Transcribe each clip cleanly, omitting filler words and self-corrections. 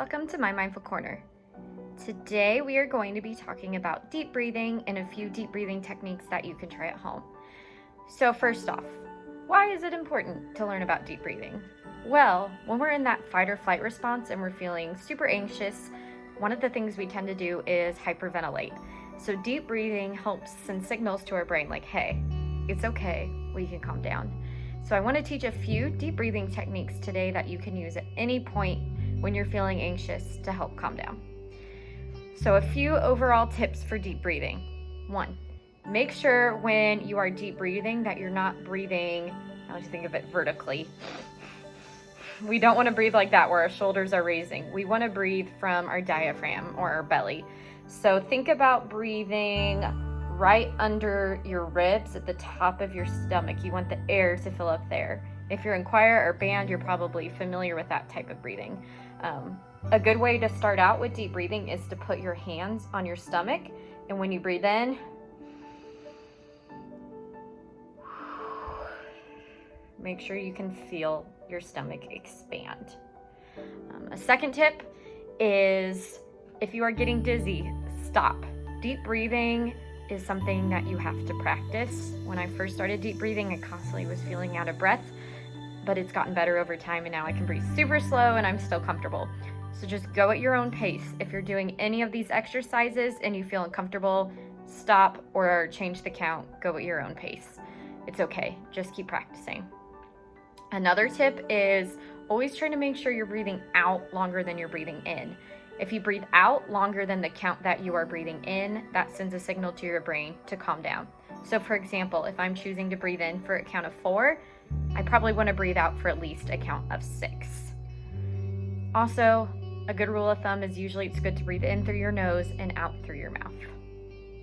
Welcome to My Mindful Corner. Today we are going to be talking about deep breathing and a few deep breathing techniques that you can try at home. So first off, why is it important to learn about deep breathing? Well, when we're in that fight or flight response and we're feeling super anxious, one of the things we tend to do is hyperventilate. So deep breathing helps send signals to our brain like, hey, it's okay, we can calm down. So I want to teach a few deep breathing techniques today that you can use at any point when you're feeling anxious to help calm down. So a few overall tips for deep breathing. 1, make sure when you are deep breathing that you're not breathing, I like to think of it vertically. We don't want to breathe like that where our shoulders are raising. We want to breathe from our diaphragm or our belly. So think about breathing right under your ribs at the top of your stomach. You want the air to fill up there. If you're in choir or band, you're probably familiar with that type of breathing. A good way to start out with deep breathing is to put your hands on your stomach, and when you breathe in, make sure you can feel your stomach expand. A second tip is if you are getting dizzy, stop. Deep breathing is something that you have to practice. When I first started deep breathing, I constantly was feeling out of breath, but it's gotten better over time, and now I can breathe super slow and I'm still comfortable. So just go at your own pace. If you're doing any of these exercises and you feel uncomfortable, stop or change the count. Go at your own pace. It's okay. Just keep practicing. Another tip is always trying to make sure you're breathing out longer than you're breathing in. If you breathe out longer than the count that you are breathing in, that sends a signal to your brain to calm down. So for example, if I'm choosing to breathe in for a count of 4, I probably want to breathe out for at least a count of 6. Also, a good rule of thumb is usually it's good to breathe in through your nose and out through your mouth.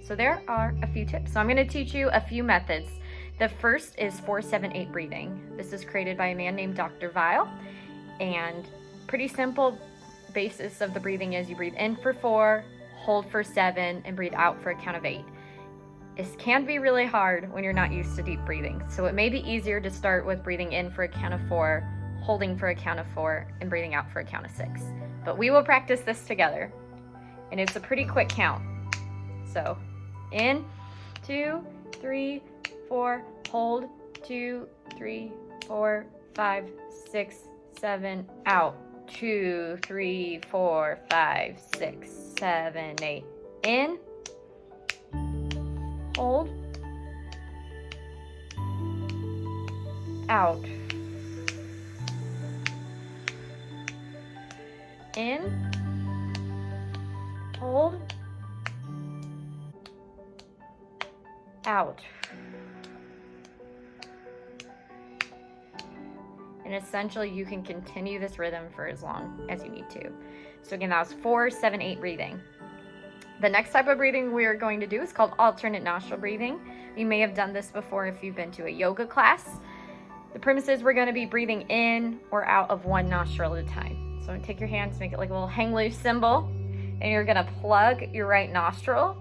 So there are a few tips. So I'm going to teach you a few methods. The first is 4-7-8 breathing. This is created by a man named Dr. Weil, and pretty simple basis of the breathing is you breathe in for 4, hold for 7, and breathe out for a count of 8. This can be really hard when you're not used to deep breathing. So it may be easier to start with breathing in for a count of 4, holding for a count of 4, and breathing out for a count of 6. But we will practice this together. And it's a pretty quick count. So in, 2, 3, 4, hold, 2, 3, 4, 5, 6, 7, out. 2, 3, 4, 5, 6, 7, 8. In, hold, out. In, hold, out. And essentially you can continue this rhythm for as long as you need to. So again, that was 4-7-8 breathing. The next type of breathing we are going to do is called alternate nostril breathing. You may have done this before if you've been to a yoga class. The premise is we're going to be breathing in or out of one nostril at a time. So I'm going to take your hands, make it like a little hang loose symbol, and you're going to plug your right nostril,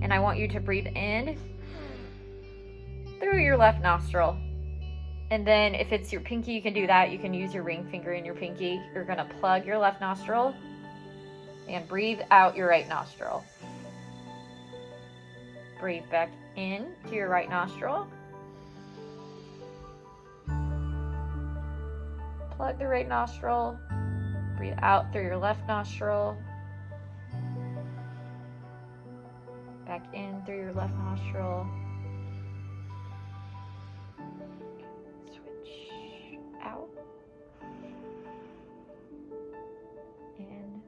and I want you to breathe in through your left nostril. And then if it's your pinky, you can do that. You can use your ring finger in your pinky. You're going to plug your left nostril and breathe out your right nostril. Breathe back in to your right nostril. Plug the right nostril. Breathe out through your left nostril. Back in through your left nostril. Switch out. In.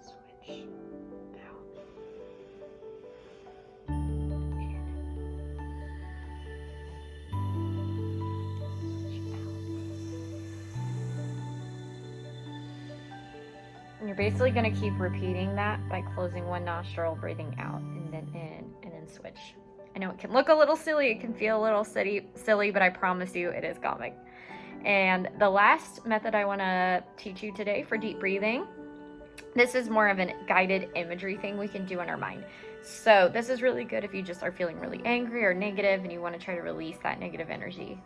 Switch out. And you're basically going to keep repeating that by closing one nostril, breathing out, and then in, and then switch. I know it can look a little silly, it can feel a little silly, but I promise you it is calming. And the last method I want to teach you today for deep breathing, this is more of a guided imagery thing we can do in our mind. So this is really good if you just are feeling really angry or negative and you want to try to release that negative energy.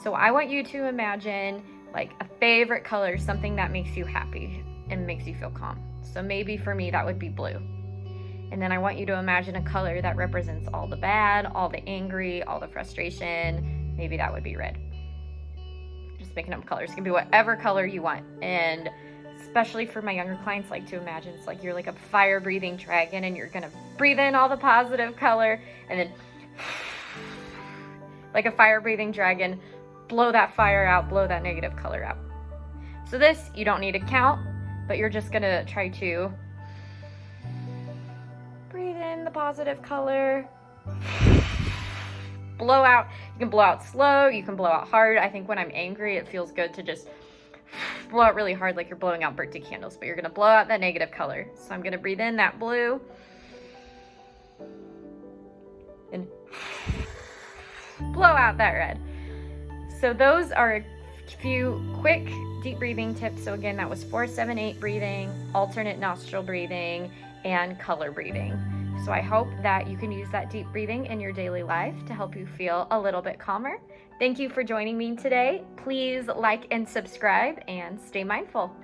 So I want you to imagine like a favorite color, something that makes you happy and makes you feel calm. So maybe for me, that would be blue. And then I want you to imagine a color that represents all the bad, all the angry, all the frustration. Maybe that would be red. Just making up colors. It can be whatever color you want. And especially for my younger clients, like to imagine it's like you're like a fire breathing dragon and you're gonna breathe in all the positive color and then like a fire breathing dragon, blow that fire out, blow that negative color out. So this, you don't need to count, but you're just gonna try to breathe in the positive color, blow out. You can blow out slow, you can blow out hard. I think when I'm angry, it feels good to just blow out really hard like you're blowing out birthday candles, but you're gonna blow out that negative color. So I'm gonna breathe in that blue and blow out that red. So those are a few quick deep breathing tips. So again, that was 4-7-8 breathing, alternate nostril breathing, and color breathing. So I hope that you can use that deep breathing in your daily life to help you feel a little bit calmer. Thank you for joining me today. Please like and subscribe and stay mindful.